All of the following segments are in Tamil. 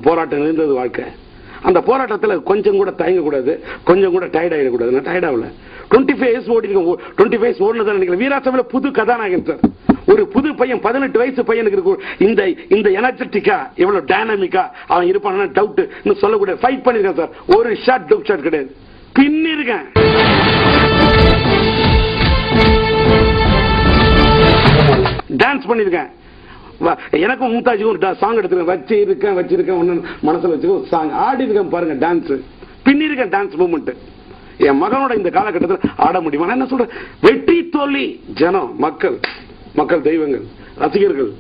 போராட்டம் இருந்தது வாழ்க்கை. அந்த போராட்டத்தில் கொஞ்சம் கூட தயங்கக்கூடாது, கொஞ்சம் கூட டயர்ட் ஆகிடக்கூடாது. நான் டயர்ட் ஆகல. 25 இயர்ஸ் ஓடிருக்கேன். 25 இயர்ஸ் ஓடுனதான் நினைக்கிறேன். வீராசாமியில் புது கதாநாயகன் சார். ஒரு புது பையன், 18 வயசு பையனுக்கு இருக்கு இந்த எனர்ஜெட்டிக்கா, எவ்வளவு டைனாமிக்கா அவன் இருப்பான டவுட் இன்னும் சொல்லக்கூடாது. ஃபைட் பண்ணிருக்கேன் சார். ஒரு ஷாட் டவுட் ஷாட் கிடையாது. பின்னிருக்கேன். டான்ஸ் பண்ணிருக்கேன். எனக்கும் மும்தாஜுக்கும் சாங் எடுத்துருக்கேன். வச்சிருக்கேன் ஒன்னு மனசுல வச்சு சாங் ஆடி இருக்கேன். பாருங்க டான்ஸ் பின்னிருக்கேன். டான்ஸ் மூமெண்ட் என் மகனோட இந்த காலகட்டத்தில் ஆட முடியுமா? நான் என்ன சொல்றேன், வெற்றி தோல்வி ஜனம், மக்கள் தெய்வங்கள், ரசிகர்கள்.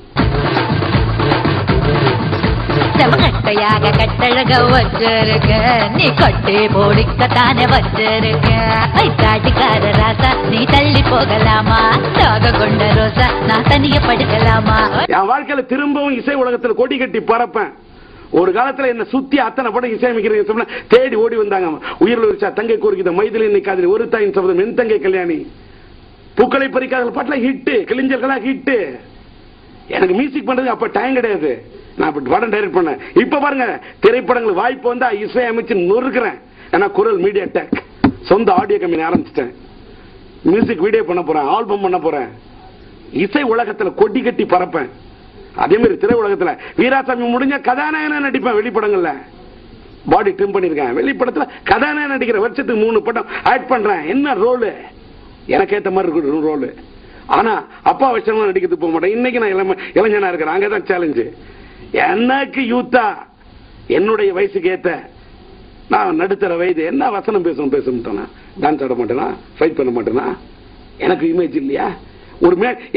செமகட்டையாக கட்டழக வச்சிருக்க, நீ கட்டி போடிக்கத்தானே வச்சிருக்க. காட்டுக்கார ராசா நீ தள்ளி போகலாமா? தாக கொண்ட ரோசா நான் தனிய படுக்கலாமா? என் வாழ்க்கையில திரும்பவும் இசை உலகத்தில் கொடி கட்டி பறப்பேன். ஒரு காலத்துல என்ன சுத்தி அத்தனை படம் இசையமைக்கிறீங்க தேடி ஓடி வந்தாங்க. உயிரில் உரிச்சா தங்கை கோரிக்கிற மைதிலி இன்னைக்கு ஒரு தாயின் சபதம், என் தங்கை கல்யாணி, பூக்களை பறிக்காத பாட்டுல ஹிட்டு, கிளிஞ்சர்களா ஹிட்டு. எனக்கு மியூசிக் பண்றது அப்ப டைம் கிடையாது. நான் படம் டைரக்ட் பண்ணேன். இப்ப பாருங்க, திரைப்படங்கள் வாய்ப்பு வந்தா இசை அமைச்சு நொறுக்கிறேன். ஏன்னா குரல் மீடியா டெக், சொந்த ஆடியோ கம்பெனி ஆரம்பிச்சிட்டேன். மியூசிக் வீடியோ பண்ண போறேன், ஆல்பம் பண்ண போறேன். இசை உலகத்துல கொடி கட்டி பறப்பேன். அதே மாதிரி திரை உலகத்துல வீராசாமி முடிஞ்ச கதாநாயகனா நடிப்பேன். வெளிப்படங்கள்ல பாடி ட்ரிம் பண்ணிருக்கேன். வெளிப்படத்துல கதாநாயகன் நடிக்கிற வருஷத்துக்கு 3 படம் ஆக்ட் பண்றேன். என்ன ரோலு எனக்கு ஏத்த மாதிரி இருக்கு ரோலு. ஆனா அப்பா வச்சவங்க நடிக்கிறதுக்கு போக மாட்டேன். இன்னைக்கு நான் இளைஞனா இருக்கிறேன். அங்கதான் சேலஞ்சு. எனக்கு யூத்தா என்னுடைய வயசுக்கு ஏத்த நான் நடுத்தர வயது என்ன வசனம் பேச மாட்டேனா, டான்ஸ் ஆட மாட்டேனா, ஃபைட் பண்ண மாட்டேனா? எனக்கு இமேஜ் இல்லையா?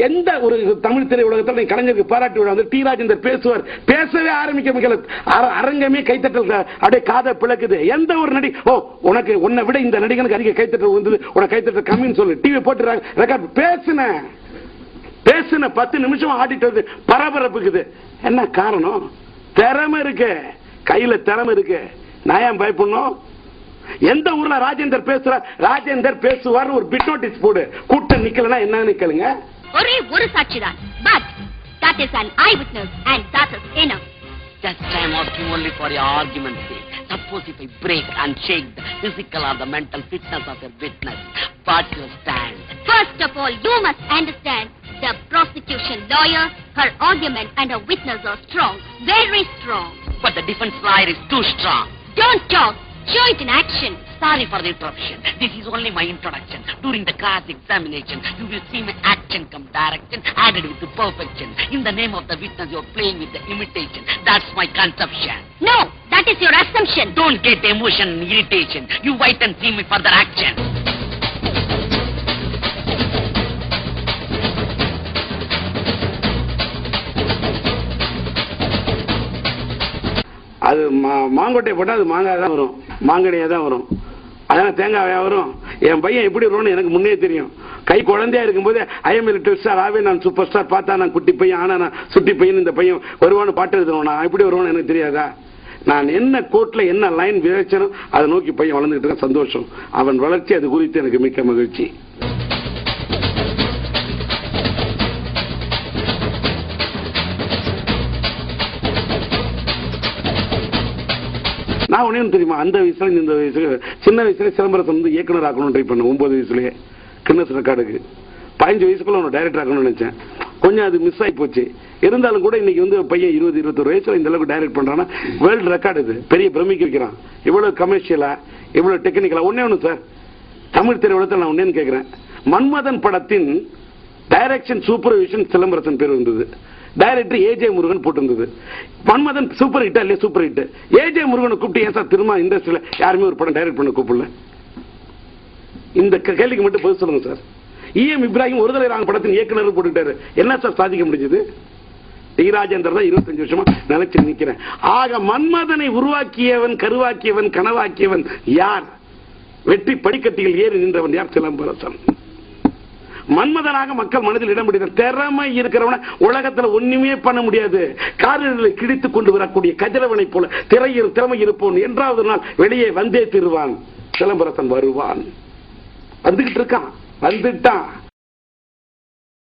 எந்த ஒரு தமிழ் திரை உலகத்தில் கலைஞருக்கு பாராட்டு விழா டி ராஜேந்தர் பேசுவார். பேசவே ஆரம்பிக்க அரங்கமே கைத்தட்டல் அப்படியே காதை பிளக்குது. எந்த ஒரு நடி உனக்கு உன்னை விட இந்த நடிகனுக்கு அதிக கைத்தட்டல் வந்தது, உனக்கு கைத்தட்டல் கம்மின்னு சொல்லு. டிவி போட்டுறாங்க ரெக்கார்ட். பேசுன 10 நிமிஷம் ஆடிட்டு வருது, பரபரப்புக்குது. என்ன காரணம்? திறமை இருக்கு, கையில திறமை இருக்கு. நான் ஏன் பயப்படணும்? எந்த ஊர்ல ராஜேந்தர் பேசுவார் ஒரு பிட் நோட்டீஸ் போடு. கூட்டம் நிக்கலனா என்ன நிக்கலுங்க? ஒரே ஒரு சாட்சி தான். But that is an eyewitness and that is enough. Just I'm asking only for your argument's sake. Suppose if I break and shake the physical or the mental fitness of your witness, what you stand? First of all, you must understand the prosecution lawyer, her argument and her witness are strong, very strong. But the defense lawyer is too strong. Don't talk. Show it in action. Sorry for the interruption. This is only my introduction. During the cross-examination, you will see my action come direction added with the perfection. In the name of the witness, you are playing with the imitation. That's my conception. No, that is your assumption. Don't get emotion and irritation. You wait and see my further action. அது மாங்கொட்டை போட்டா அது மாங்காய் தான் வரும், மாங்கனியா தான் வரும். அதனால தேங்காயா வரும். என் பையன் எப்படி வரும்னு எனக்கு முன்னே தெரியும். கை குழந்தையா இருக்கும்போது ஐஎம் லிட்டில் ஸ்டார், ஆவே நான் சூப்பர் ஸ்டார், பார்த்தா நான் குட்டி பையன், ஆனா நான் சுட்டி பையன், இந்த பையன் வருவான்னு பாட்டு எழுதணும். நான் எப்படி வருவான்னு எனக்கு தெரியாதா? நான் என்ன கோட்ல என்ன லைன் விளைச்சனும் அதை நோக்கி பையன் வளர்ந்துட்டு இருக்க. சந்தோஷம். அவன் வளர்ச்சி அது குறித்து எனக்கு மிக்க மகிழ்ச்சி. நான் ஒண்ணு தெரியுமா, அந்த வயசுல இந்த வயசுல சின்ன வயசுல சிலம்பரசன் வந்து இயக்குனர் ஆகணும்னு ட்ரை பண்ணேன். 9 வயசுலயே கின்னஸ் ரெக்கார்டுக்கு. 15 வயசுக்குள்ள ஒன்று டைரக்டர் ஆகணும்னு நினைச்சேன். கொஞ்சம் அது மிஸ் ஆகி போச்சு. இருந்தாலும் கூட இன்னைக்கு வந்து பையன் 20-21 வயசுல இந்த அளவுக்கு டைரக்ட் பண்றான்னா வேர்ல்டு ரெக்கார்டு. இது பெரிய பிரமிக்க வைக்கிறான். இவ்வளவு கமர்ஷியலா, இவ்வளவு டெக்னிக்கலா. ஒண்ணு சார், தமிழ் திரையுலகத்தில் நான் ஒன்னேன்னு கேட்கிறேன். மன்மதன் படத்தின் டைரக்ஷன் சூப்பர்விஷன் சிலம்பரசன் பேர் வந்தது. டைரக்டர் ஏஜே முருகன் போட்டிருந்தது. மன்மதன் சூப்பர் ஹிட்டா இல்லையா? Super hit. ஏஜே முருகனை கூப்பிட்டு ஏன் சார் திரும்ப இண்டஸ்ட்ரியில யாருமே ஒரு படம் டைரக்ட் பண்ண கூப்பிடல? இந்த கேள்விக்கு மட்டும் பதில் சொல்லுங்க சார். இஎம் இப்ராஹிம் ஒரு தலை ராங் படத்தின் இயக்குனர் போட்டுட்டாரு. என்ன சார் சாதிக்க முடிஞ்சது? டி ராஜேந்தர் தான் 25 வருஷமா நிலைச்சு நிற்கிறேன். ஆக மன்மதனை உருவாக்கியவன், கருவாக்கியவன், கனவாக்கியவன் யார்? வெற்றி படிக்கட்டிகள் ஏறி நின்றவன் யார்? சிலம்பரசன். மன்மதனாக மக்கள் மனதில் இடம் பிடித்த திறமை இருக்கிறவன உலகத்தில் ஒண்ணுமே பண்ண முடியாது. காரில் கிழித்துக் கொண்டு வரக்கூடிய கஜலவனை போல திரையில் திறமை இருப்போன் என்றாவது நாள் வெளியே வந்தே திருவான். சிலம்பரசன் வருவான். வந்துகிட்டு இருக்கான், வந்துட்டான்.